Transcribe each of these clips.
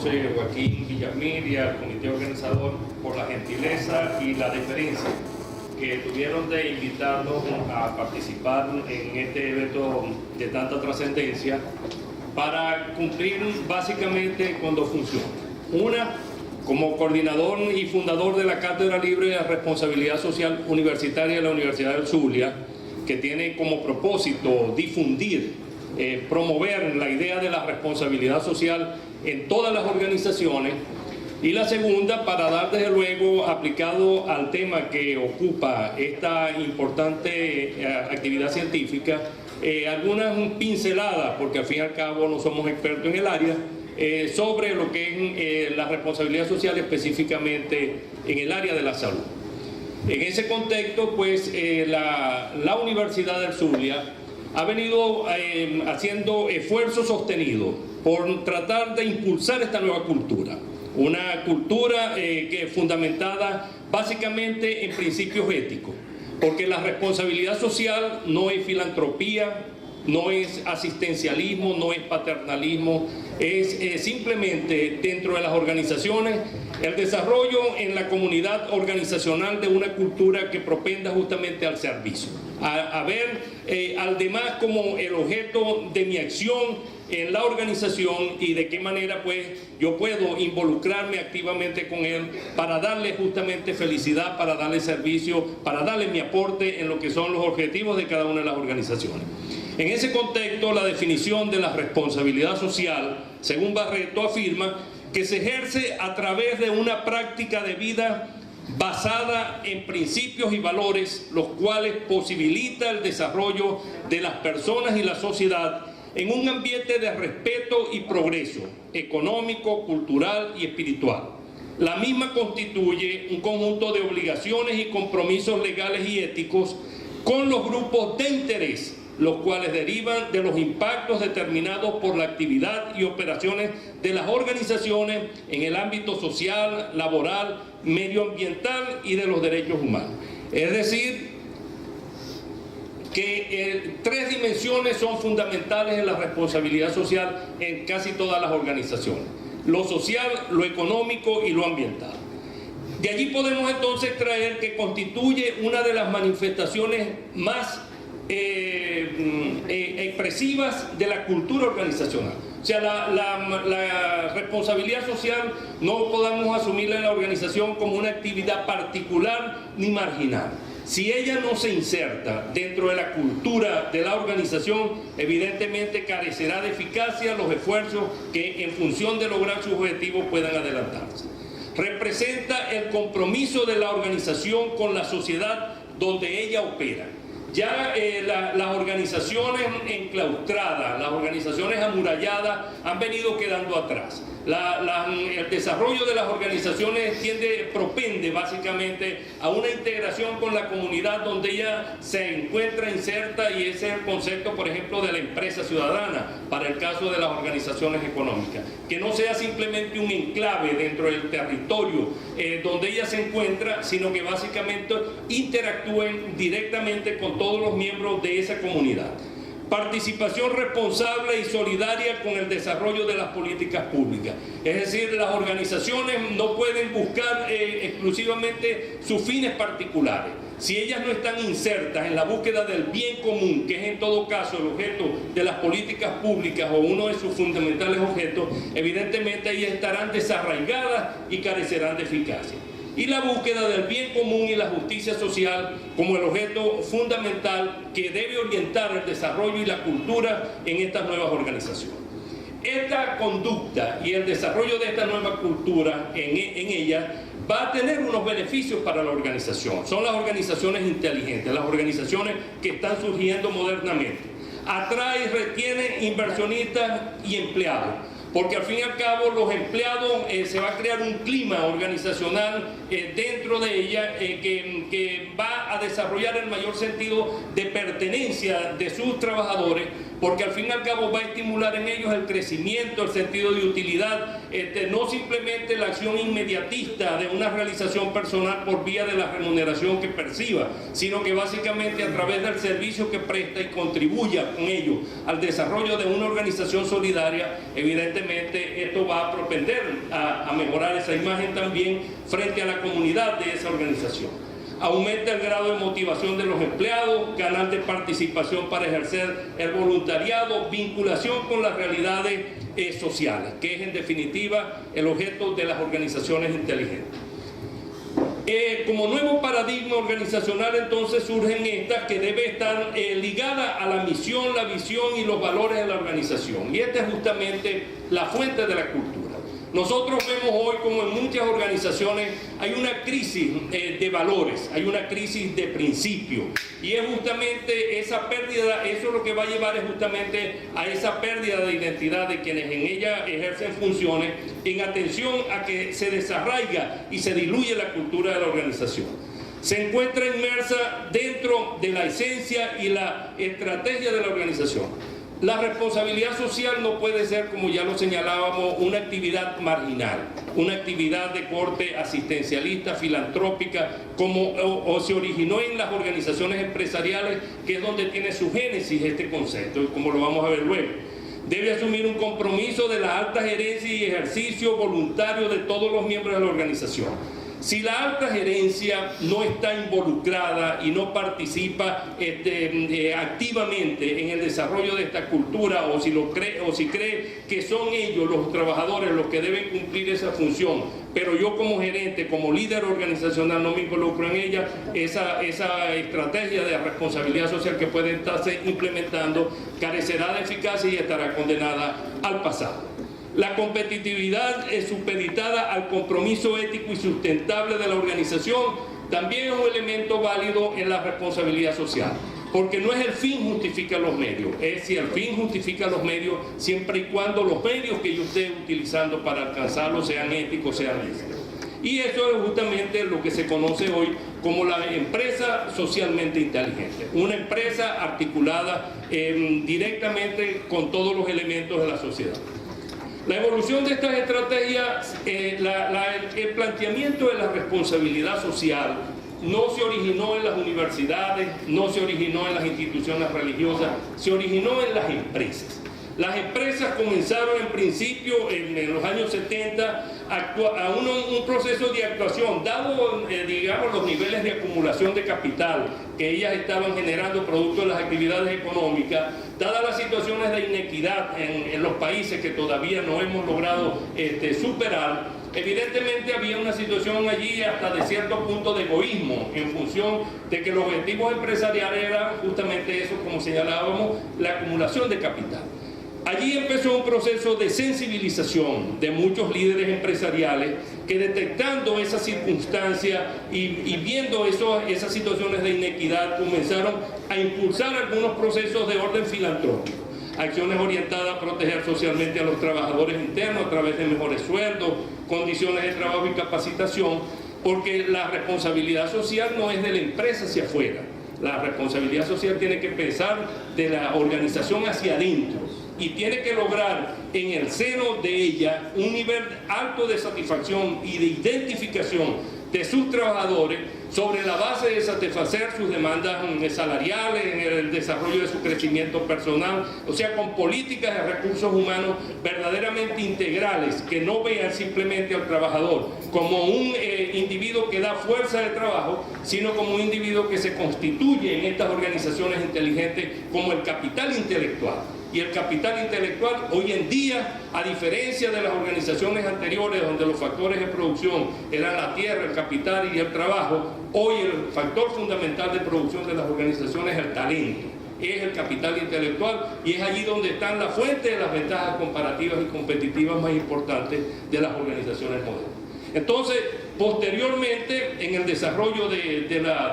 José Joaquín Villamil y al comité organizador por la gentileza y la deferencia que tuvieron de invitarnos a participar en este evento de tanta trascendencia para cumplir básicamente con dos funciones. Una, como coordinador y fundador de la Cátedra Libre de Responsabilidad Social Universitaria de la Universidad del Zulia, que tiene como propósito difundir, promover la idea de la responsabilidad social en todas las organizaciones. Y la segunda, para dar desde luego, aplicado al tema que ocupa esta importante actividad científica, algunas pinceladas, porque al fin y al cabo no somos expertos en el área, sobre lo que es la responsabilidad social específicamente en el área de la salud. En ese contexto, pues, la Universidad del Zulia ha venido haciendo esfuerzos sostenidos por tratar de impulsar esta nueva cultura. Una cultura que es fundamentada básicamente en principios éticos, porque la responsabilidad social no es filantropía, no es asistencialismo, no es paternalismo, es simplemente dentro de las organizaciones el desarrollo en la comunidad organizacional de una cultura que propenda justamente al servicio, a ver al demás como el objeto de mi acción en la organización y de qué manera pues yo puedo involucrarme activamente con él para darle justamente felicidad, para darle servicio, para darle mi aporte en lo que son los objetivos de cada una de las organizaciones. En ese contexto, la definición de la responsabilidad social, según Barreto, afirma que se ejerce a través de una práctica de vida basada en principios y valores, los cuales posibilita el desarrollo de las personas y la sociedad en un ambiente de respeto y progreso económico, cultural y espiritual. La misma constituye un conjunto de obligaciones y compromisos legales y éticos con los grupos de interés, los cuales derivan de los impactos determinados por la actividad y operaciones de las organizaciones en el ámbito social, laboral, medioambiental y de los derechos humanos. Es decir, que tres dimensiones son fundamentales en la responsabilidad social en casi todas las organizaciones: lo social, lo económico y lo ambiental. De allí podemos entonces extraer que constituye una de las manifestaciones más expresivas de la cultura organizacional. O sea, la responsabilidad social no podamos asumirla en la organización como una actividad particular ni marginal. Si ella no se inserta dentro de la cultura de la organización, evidentemente carecerá de eficacia los esfuerzos que en función de lograr sus objetivos puedan adelantarse. Representa el compromiso de la organización con la sociedad donde ella opera. Ya las organizaciones enclaustradas, las organizaciones amuralladas han venido quedando atrás. El desarrollo de las organizaciones propende básicamente a una integración con la comunidad donde ella se encuentra inserta, y ese es el concepto, por ejemplo, de la empresa ciudadana para el caso de las organizaciones económicas, que no sea simplemente un enclave dentro del territorio donde ella se encuentra, sino que básicamente interactúen directamente con todos los miembros de esa comunidad. Participación responsable y solidaria con el desarrollo de las políticas públicas. Es decir, las organizaciones no pueden buscar exclusivamente sus fines particulares. Si ellas no están insertas en la búsqueda del bien común, que es en todo caso el objeto de las políticas públicas o uno de sus fundamentales objetos, evidentemente ellas estarán desarraigadas y carecerán de eficacia. Y la búsqueda del bien común y la justicia social como el objeto fundamental que debe orientar el desarrollo y la cultura en estas nuevas organizaciones. Esta conducta y el desarrollo de esta nueva cultura en ella va a tener unos beneficios para la organización. Son las organizaciones inteligentes, las organizaciones que están surgiendo modernamente. Atrae y retiene inversionistas y empleados, porque al fin y al cabo los empleados se va a crear un clima organizacional dentro de ella que va a desarrollar el mayor sentido de pertenencia de sus trabajadores, porque al fin y al cabo va a estimular en ellos el crecimiento, el sentido de utilidad, no simplemente la acción inmediatista de una realización personal por vía de la remuneración que perciba, sino que básicamente a través del servicio que presta y contribuya con ello al desarrollo de una organización solidaria. Evidentemente esto va a propender a mejorar esa imagen también frente a la comunidad de esa organización. Aumenta el grado de motivación de los empleados, canal de participación para ejercer el voluntariado, vinculación con las realidades sociales, que es en definitiva el objeto de las organizaciones inteligentes. Como nuevo paradigma organizacional entonces surgen estas que debe estar ligada a la misión, la visión y los valores de la organización, y esta es justamente la fuente de la cultura. Nosotros vemos hoy como en muchas organizaciones hay una crisis de valores, hay una crisis de principios, y es justamente esa pérdida, eso lo que va a llevar es justamente a esa pérdida de identidad de quienes en ella ejercen funciones, en atención a que se desarraiga y se diluye la cultura de la organización. Se encuentra inmersa dentro de la esencia y la estrategia de la organización. La responsabilidad social no puede ser, como ya lo señalábamos, una actividad marginal, una actividad de corte asistencialista, filantrópica, o se originó en las organizaciones empresariales, que es donde tiene su génesis este concepto, como lo vamos a ver luego. Debe asumir un compromiso de la alta gerencia y ejercicio voluntario de todos los miembros de la organización. Si la alta gerencia no está involucrada y no participa activamente en el desarrollo de esta cultura, o si cree que son ellos los trabajadores los que deben cumplir esa función, pero yo como gerente, como líder organizacional no me involucro en ella, esa estrategia de responsabilidad social que puede estarse implementando carecerá de eficacia y estará condenada al pasado. La competitividad es supeditada al compromiso ético y sustentable de la organización, también es un elemento válido en la responsabilidad social, porque no es el fin justifica los medios, es si el fin justifica los medios, siempre y cuando los medios que yo esté utilizando para alcanzarlos sean éticos, sean lícitos. Y eso es justamente lo que se conoce hoy como la empresa socialmente inteligente, una empresa articulada directamente con todos los elementos de la sociedad. La evolución de estas estrategias, el planteamiento de la responsabilidad social no se originó en las universidades, no se originó en las instituciones religiosas, se originó en las empresas. Las empresas comenzaron en principio, en los años 70, a un proceso de actuación, dado, digamos, los niveles de acumulación de capital que ellas estaban generando producto de las actividades económicas, dadas las situaciones de inequidad en los países que todavía no hemos logrado superar. Evidentemente había una situación allí hasta de cierto punto de egoísmo, en función de que los objetivos empresariales eran justamente eso, como señalábamos, la acumulación de capital. Allí empezó un proceso de sensibilización de muchos líderes empresariales que, detectando esas circunstancias y viendo esas situaciones de inequidad, comenzaron a impulsar algunos procesos de orden filantrópico, acciones orientadas a proteger socialmente a los trabajadores internos a través de mejores sueldos, condiciones de trabajo y capacitación, porque la responsabilidad social no es de la empresa hacia afuera. La responsabilidad social tiene que pensar de la organización hacia adentro y tiene que lograr en el seno de ella un nivel alto de satisfacción y de identificación de sus trabajadores sobre la base de satisfacer sus demandas salariales, en el desarrollo de su crecimiento personal, o sea, con políticas de recursos humanos verdaderamente integrales, que no vean simplemente al trabajador como un individuo que da fuerza de trabajo, sino como un individuo que se constituye en estas organizaciones inteligentes como el capital intelectual. Y el capital intelectual hoy en día, a diferencia de las organizaciones anteriores donde los factores de producción eran la tierra, el capital y el trabajo, hoy el factor fundamental de producción de las organizaciones es el talento, es el capital intelectual, y es allí donde están las fuentes de las ventajas comparativas y competitivas más importantes de las organizaciones modernas. Entonces, posteriormente, en el desarrollo de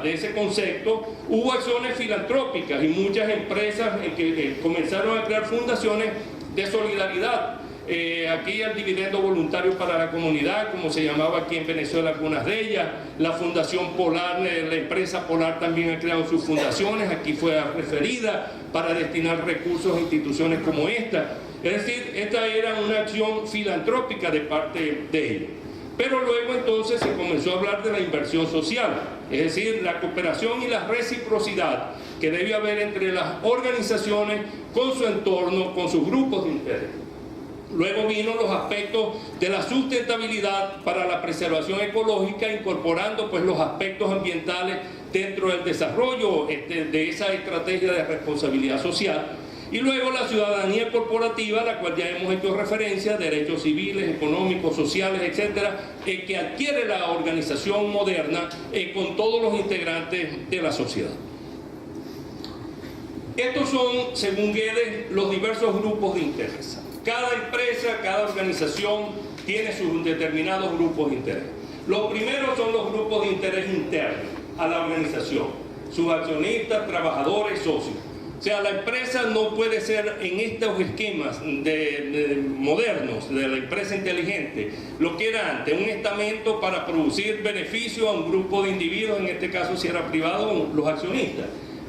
ese concepto, hubo acciones filantrópicas y muchas empresas que comenzaron a crear fundaciones de solidaridad. aquí el dividendo voluntario para la comunidad, como se llamaba aquí en Venezuela algunas de ellas, la Fundación Polar, la empresa Polar también ha creado sus fundaciones, aquí fue referida para destinar recursos a instituciones como esta. Es decir, esta era una acción filantrópica de parte de ellos. Pero luego entonces se comenzó a hablar de la inversión social, es decir, la cooperación y la reciprocidad que debe haber entre las organizaciones con su entorno, con sus grupos de interés. Luego vino los aspectos de la sustentabilidad para la preservación ecológica, incorporando pues los aspectos ambientales dentro del desarrollo de esa estrategia de responsabilidad social. Y luego la ciudadanía corporativa, a la cual ya hemos hecho referencia, derechos civiles, económicos, sociales, etcétera, que adquiere la organización moderna con todos los integrantes de la sociedad. Estos son, según Guedes, los diversos grupos de interés. Cada empresa, cada organización tiene sus determinados grupos de interés. Los primeros son los grupos de interés internos a la organización, sus accionistas, trabajadores, socios. O sea, la empresa no puede ser en estos esquemas modernos de la empresa inteligente lo que era antes, un estamento para producir beneficio a un grupo de individuos, en este caso si era privado, los accionistas.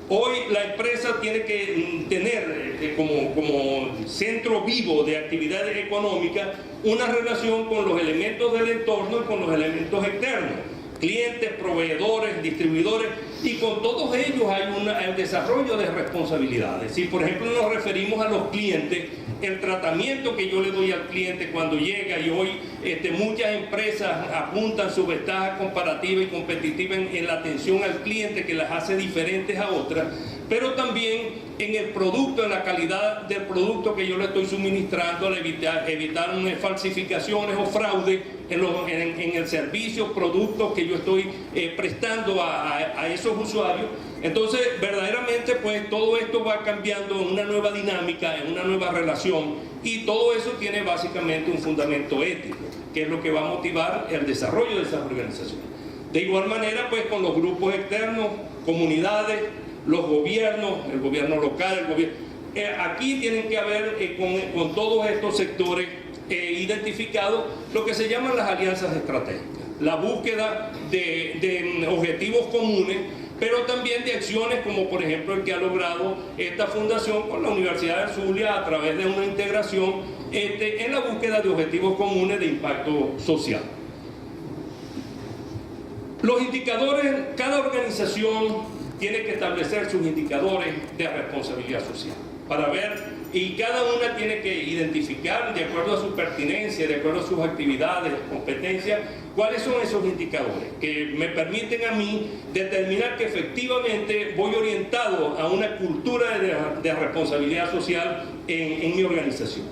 Hoy la empresa tiene que tener como centro vivo de actividades económicas una relación con los elementos del entorno y con los elementos externos. Clientes, proveedores, distribuidores, y con todos ellos hay el desarrollo de responsabilidades. Si por ejemplo nos referimos a los clientes, el tratamiento que yo le doy al cliente cuando llega, y hoy muchas empresas apuntan su ventaja comparativa y competitiva en la atención al cliente, que las hace diferentes a otras, pero también en el producto, en la calidad del producto que yo le estoy suministrando, al evitar falsificaciones o fraude en el servicio, productos que yo estoy prestando a esos usuarios. Entonces, verdaderamente, pues todo esto va cambiando en una nueva dinámica, en una nueva relación, y todo eso tiene básicamente un fundamento ético, que es lo que va a motivar el desarrollo de esas organizaciones. De igual manera, pues con los grupos externos, comunidades, los gobiernos, el gobierno local, el gobierno... aquí tienen que haber con todos estos sectores identificados lo que se llaman las alianzas estratégicas, la búsqueda de objetivos comunes, pero también de acciones como por ejemplo el que ha logrado esta fundación con la Universidad del Zulia a través de una integración en la búsqueda de objetivos comunes de impacto social. Los indicadores, cada organización tiene que establecer sus indicadores de responsabilidad social para ver, y cada una tiene que identificar de acuerdo a su pertinencia, de acuerdo a sus actividades, competencias, cuáles son esos indicadores que me permiten a mí determinar que efectivamente voy orientado a una cultura de responsabilidad social en mi organización.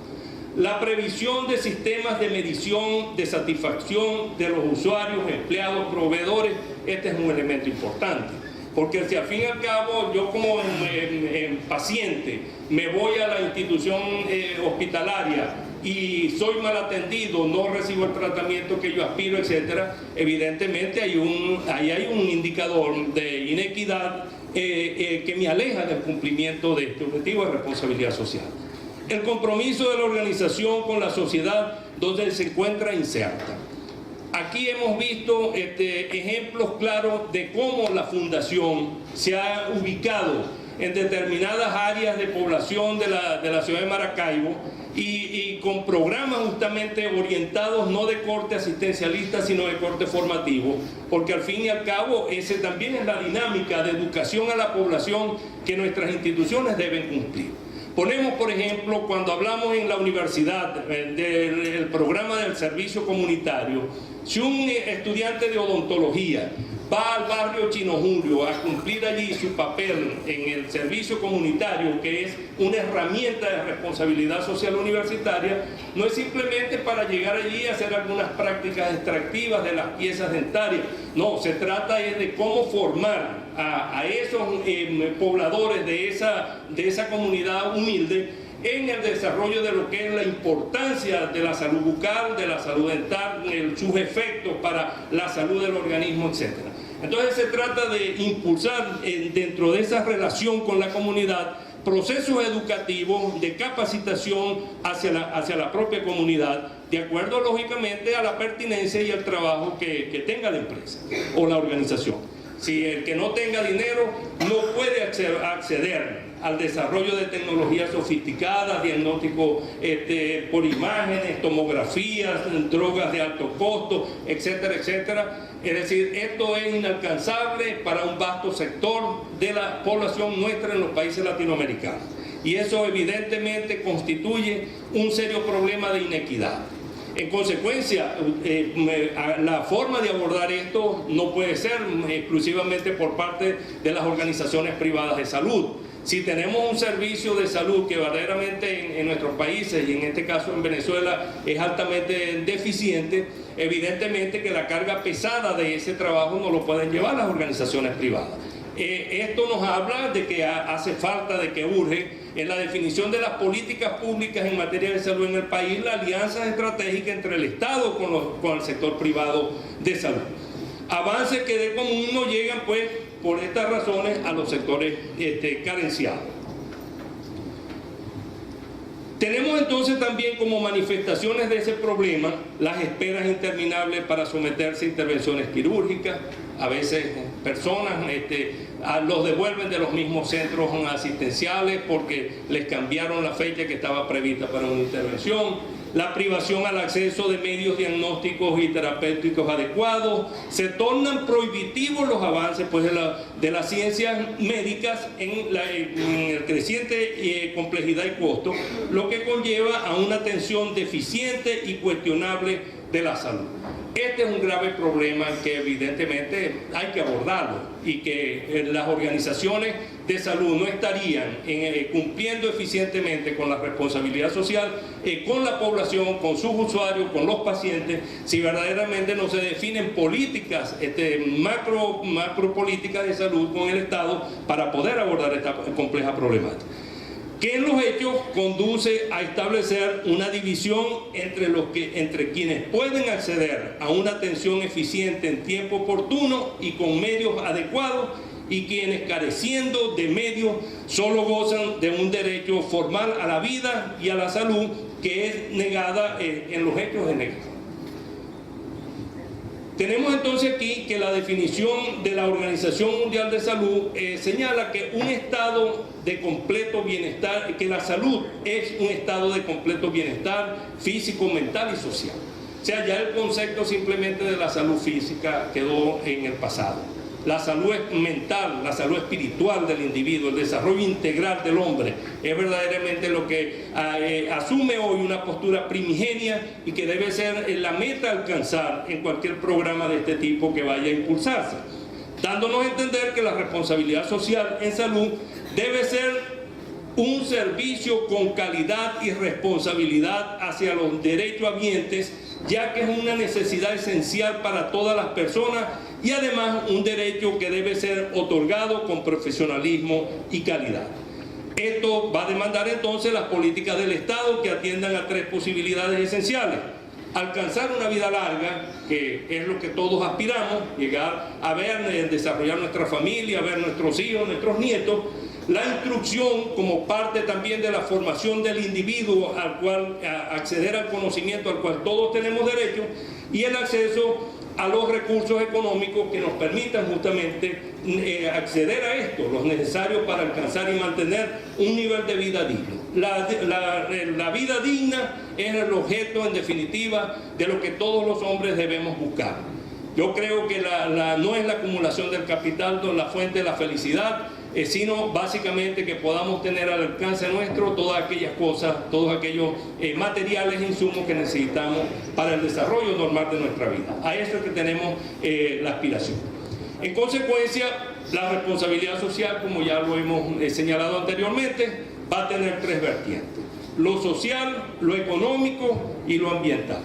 La previsión de sistemas de medición de satisfacción de los usuarios, empleados, proveedores, este es un elemento importante. Porque si al fin y al cabo yo como paciente me voy a la institución hospitalaria y soy mal atendido, no recibo el tratamiento que yo aspiro, etcétera, evidentemente ahí hay un indicador de inequidad que me aleja del cumplimiento de este objetivo de responsabilidad social. El compromiso de la organización con la sociedad donde se encuentra inserta. Aquí hemos visto ejemplos claros de cómo la fundación se ha ubicado en determinadas áreas de población de la ciudad de Maracaibo y con programas justamente orientados no de corte asistencialista sino de corte formativo, porque al fin y al cabo ese también es la dinámica de educación a la población que nuestras instituciones deben cumplir. Ponemos, por ejemplo, cuando hablamos en la universidad del programa del servicio comunitario, si un estudiante de odontología va al barrio Chino Julio a cumplir allí su papel en el servicio comunitario, que es una herramienta de responsabilidad social universitaria, no es simplemente para llegar allí a hacer algunas prácticas extractivas de las piezas dentarias, no, se trata de cómo formar a esos pobladores de esa comunidad humilde en el desarrollo de lo que es la importancia de la salud bucal, de la salud dental, sus efectos para la salud del organismo, etc. Entonces se trata de impulsar dentro de esa relación con la comunidad procesos educativos de capacitación hacia la propia comunidad, de acuerdo lógicamente a la pertinencia y al trabajo que tenga la empresa o la organización. Si el que no tenga dinero no puede acceder al desarrollo de tecnologías sofisticadas, diagnóstico por imágenes, tomografías, drogas de alto costo, etcétera, etcétera. Es decir, esto es inalcanzable para un vasto sector de la población nuestra en los países latinoamericanos. Y eso evidentemente constituye un serio problema de inequidad. En consecuencia, la forma de abordar esto no puede ser exclusivamente por parte de las organizaciones privadas de salud. Si tenemos un servicio de salud que verdaderamente en nuestros países, y en este caso en Venezuela, es altamente deficiente, evidentemente que la carga pesada de ese trabajo no lo pueden llevar las organizaciones privadas. Esto nos habla de que hace falta, de que urge en la definición de las políticas públicas en materia de salud en el país, la alianza estratégica entre el Estado con el sector privado de salud. Avances que de común no llegan, pues, por estas razones a los sectores carenciados. Tenemos entonces también como manifestaciones de ese problema las esperas interminables para someterse a intervenciones quirúrgicas. A veces personas los devuelven de los mismos centros asistenciales porque les cambiaron la fecha que estaba prevista para una intervención. La privación al acceso de medios diagnósticos y terapéuticos adecuados. Se tornan prohibitivos los avances, pues, de las ciencias médicas en el creciente complejidad y costo, lo que conlleva a una atención deficiente y cuestionable de la salud. Este es un grave problema que evidentemente hay que abordarlo, y que las organizaciones de salud no estarían cumpliendo eficientemente con la responsabilidad social con la población, con sus usuarios, con los pacientes, si verdaderamente no se definen políticas, macro políticas de salud con el Estado para poder abordar esta compleja problemática, que en los hechos conduce a establecer una división entre quienes pueden acceder a una atención eficiente en tiempo oportuno y con medios adecuados, y quienes, careciendo de medios, solo gozan de un derecho formal a la vida y a la salud que es negada en los hechos de negación. Tenemos entonces aquí que la definición de la Organización Mundial de Salud señala que un estado de completo bienestar, que la salud es un estado de completo bienestar físico, mental y social. O sea, ya el concepto simplemente de la salud física quedó en el pasado. La salud mental, la salud espiritual del individuo, el desarrollo integral del hombre, es verdaderamente lo que asume hoy una postura primigenia y que debe ser la meta a alcanzar en cualquier programa de este tipo que vaya a impulsarse, dándonos a entender que la responsabilidad social en salud debe ser un servicio con calidad y responsabilidad hacia los derechohabientes, ya que es una necesidad esencial para todas las personas y además un derecho que debe ser otorgado con profesionalismo y calidad. Esto va a demandar entonces las políticas del Estado que atiendan a tres posibilidades esenciales: alcanzar una vida larga, que es lo que todos aspiramos, llegar a ver, desarrollar nuestra familia, a ver nuestros hijos, nuestros nietos; la instrucción como parte también de la formación del individuo, al cual acceder al conocimiento al cual todos tenemos derecho; y el acceso a los recursos económicos que nos permitan justamente acceder a esto, los necesarios para alcanzar y mantener un nivel de vida digno. La vida digna es el objeto, en definitiva, de lo que todos los hombres debemos buscar. Yo creo que no es la acumulación del capital la fuente de la felicidad, sino básicamente que podamos tener al alcance nuestro todas aquellas cosas, todos aquellos materiales e insumos que necesitamos para el desarrollo normal de nuestra vida. A eso es que tenemos la aspiración. En consecuencia, la responsabilidad social, como ya lo hemos señalado anteriormente, va a tener tres vertientes: lo social, lo económico y lo ambiental.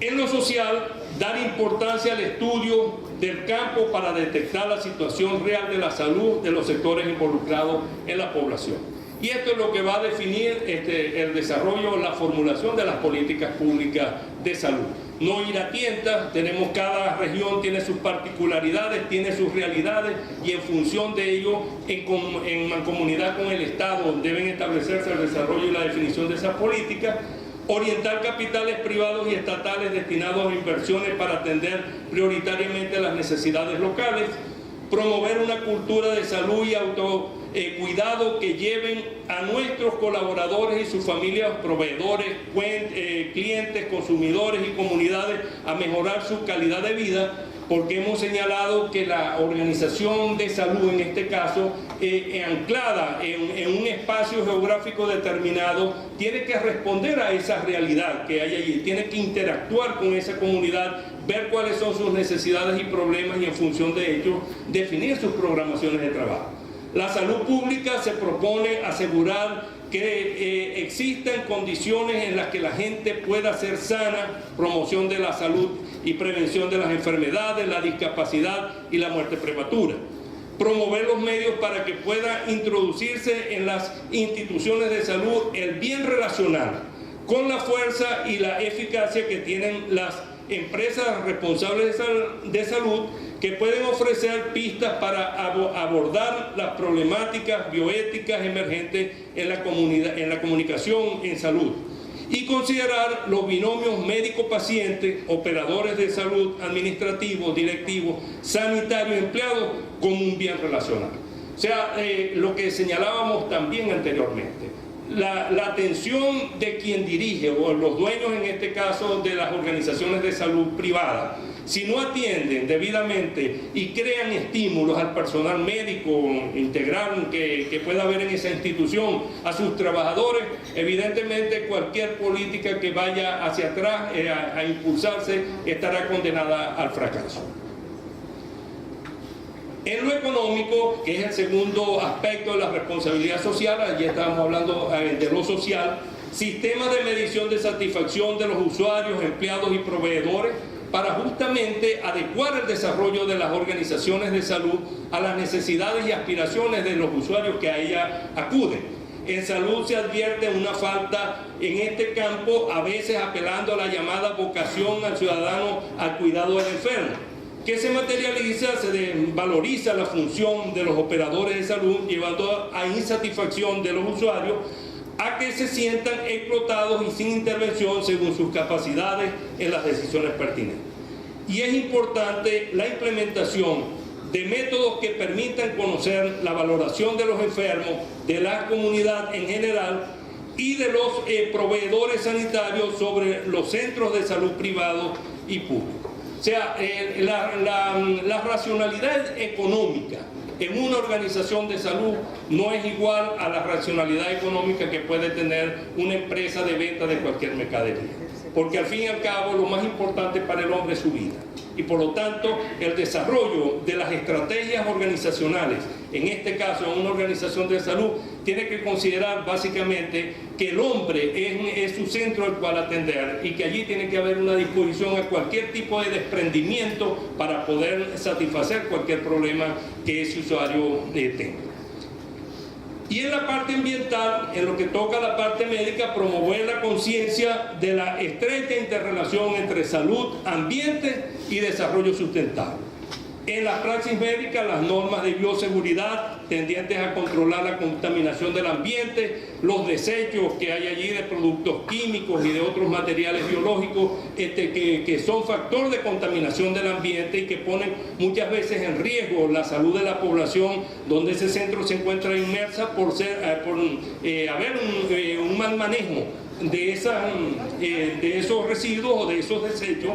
En lo social, dar importancia al estudio del campo para detectar la situación real de la salud de los sectores involucrados en la población. Y esto es lo que va a definir el desarrollo, la formulación de las políticas públicas de salud. No ir a tientas, cada región tiene sus particularidades, tiene sus realidades, y en función de ello, en mancomunidad con el Estado, deben establecerse el desarrollo y la definición de esas políticas. Orientar capitales privados y estatales destinados a inversiones para atender prioritariamente las necesidades locales. Promover una cultura de salud y autocuidado que lleven a nuestros colaboradores y sus familias, proveedores, clientes, consumidores y comunidades a mejorar su calidad de vida, porque hemos señalado que la organización de salud, en este caso, anclada en un espacio geográfico determinado, tiene que responder a esa realidad que hay allí, tiene que interactuar con esa comunidad, ver cuáles son sus necesidades y problemas, y en función de ello definir sus programaciones de trabajo. La salud pública se propone asegurar que existan condiciones en las que la gente pueda ser sana, promoción de la salud y prevención de las enfermedades, la discapacidad y la muerte prematura. Promover los medios para que pueda introducirse en las instituciones de salud el bien relacional con la fuerza y la eficacia que tienen las empresas responsables de salud, que pueden ofrecer pistas para abordar las problemáticas bioéticas emergentes en la comunicación en salud, y considerar los binomios médico-paciente, operadores de salud, administrativos, directivos, sanitarios, empleados, como un bien relacional. O sea, lo que señalábamos también anteriormente, la atención de quien dirige, o los dueños en este caso de las organizaciones de salud privadas, si no atienden debidamente y crean estímulos al personal médico integral que pueda haber en esa institución, a sus trabajadores, evidentemente cualquier política que vaya hacia atrás a impulsarse estará condenada al fracaso. En lo económico, que es el segundo aspecto de la responsabilidad social, allí estábamos hablando de lo social, sistemas de medición de satisfacción de los usuarios, empleados y proveedores, para justamente adecuar el desarrollo de las organizaciones de salud a las necesidades y aspiraciones de los usuarios que a ella acuden. En salud se advierte una falta en este campo, a veces apelando a la llamada vocación al ciudadano al cuidado del enfermo, que se materializa, se valoriza la función de los operadores de salud, llevando a insatisfacción de los usuarios, a que se sientan explotados y sin intervención según sus capacidades en las decisiones pertinentes. Y es importante la implementación de métodos que permitan conocer la valoración de los enfermos, de la comunidad en general y de los proveedores sanitarios sobre los centros de salud privados y públicos. O sea, la racionalidad económica en una organización de salud no es igual a la racionalidad económica que puede tener una empresa de venta de cualquier mercadería, porque al fin y al cabo lo más importante para el hombre es su vida, y por lo tanto el desarrollo de las estrategias organizacionales, en este caso en una organización de salud, tiene que considerar básicamente que el hombre es su centro al cual atender, y que allí tiene que haber una disposición a cualquier tipo de desprendimiento para poder satisfacer cualquier problema que ese usuario tenga. Y en la parte ambiental, en lo que toca a la parte médica, promover la conciencia de la estrecha interrelación entre salud, ambiente y desarrollo sustentable. En la praxis médica, las normas de bioseguridad tendientes a controlar la contaminación del ambiente, los desechos que hay allí de productos químicos y de otros materiales biológicos que son factor de contaminación del ambiente y que ponen muchas veces en riesgo la salud de la población donde ese centro se encuentra inmersa por haber un mal manejo de esos residuos o de esos desechos.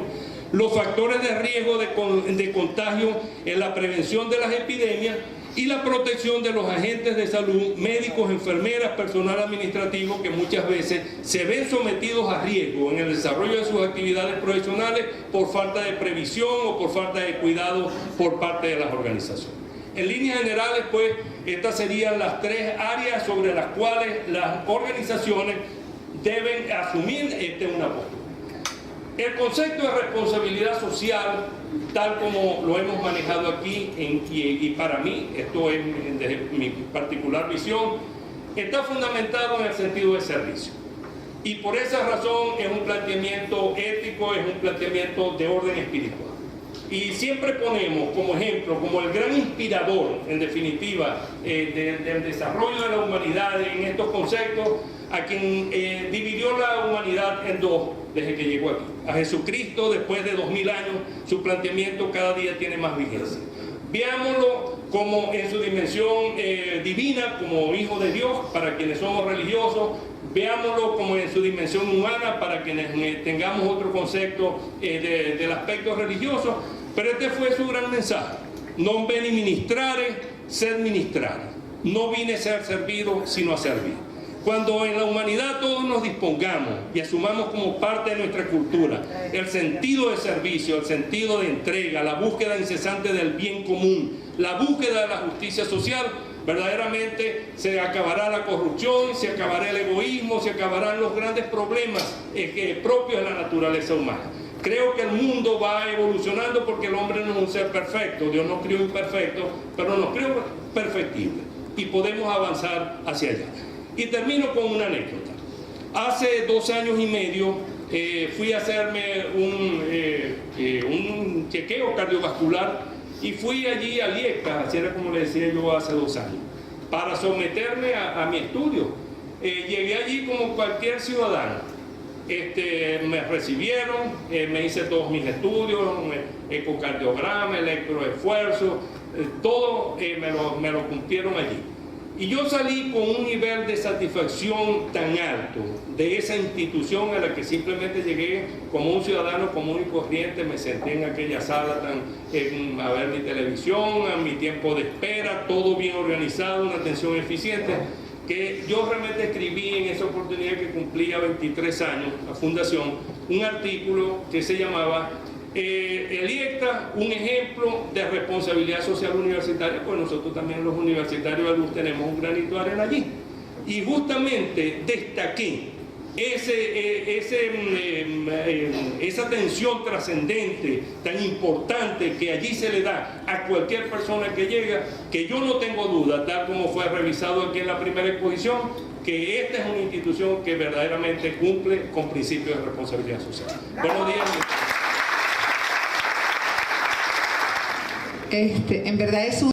Los factores de riesgo de contagio en la prevención de las epidemias y la protección de los agentes de salud, médicos, enfermeras, personal administrativo, que muchas veces se ven sometidos a riesgo en el desarrollo de sus actividades profesionales por falta de previsión o por falta de cuidado por parte de las organizaciones. En líneas generales, pues, estas serían las tres áreas sobre las cuales las organizaciones deben asumir una postura. El concepto de responsabilidad social, tal como lo hemos manejado aquí, y para mí, esto es desde mi particular visión, está fundamentado en el sentido de servicio. Y por esa razón es un planteamiento ético, es un planteamiento de orden espiritual. Y siempre ponemos como ejemplo, como el gran inspirador, en definitiva, del desarrollo de la humanidad en estos conceptos, a quien dividió la humanidad en dos desde que llegó aquí. A Jesucristo, después de 2000 años, su planteamiento cada día tiene más vigencia. Veámoslo como en su dimensión divina, como hijo de Dios, para quienes somos religiosos. Veámoslo como en su dimensión humana, para quienes tengamos otro concepto del aspecto religioso. Pero este fue su gran mensaje: non veni ministrare, sed ministrare. No vine a ser servido, sino a servir. Cuando en la humanidad todos nos dispongamos y asumamos como parte de nuestra cultura el sentido de servicio, el sentido de entrega, la búsqueda incesante del bien común, la búsqueda de la justicia social, verdaderamente se acabará la corrupción, se acabará el egoísmo, se acabarán los grandes problemas propios de la naturaleza humana. Creo que el mundo va evolucionando porque el hombre no es un ser perfecto. Dios nos crió imperfecto, pero nos crió perfectible y podemos avanzar hacia allá. Y termino con una anécdota. Hace 2 años y medio fui a hacerme un chequeo cardiovascular y fui allí a Lieja, así era como le decía yo hace 2 años, para someterme a mi estudio. Llegué allí como cualquier ciudadano. Me recibieron, me hice todos mis estudios, ecocardiograma, electroesfuerzo, todo me lo cumplieron allí. Y yo salí con un nivel de satisfacción tan alto de esa institución a la que simplemente llegué como un ciudadano común y corriente, me senté en aquella sala a ver mi televisión, a mi tiempo de espera, todo bien organizado, una atención eficiente, que yo realmente escribí en esa oportunidad que cumplía 23 años, la fundación, un artículo que se llamaba el IECTA, un ejemplo de responsabilidad social universitaria, pues nosotros también los universitarios de luz tenemos un granito de arena allí. Y justamente destaqué esa atención trascendente, tan importante que allí se le da a cualquier persona que llega, que yo no tengo duda, tal como fue revisado aquí en la primera exposición, que esta es una institución que verdaderamente cumple con principios de responsabilidad social. Buenos días. En verdad es un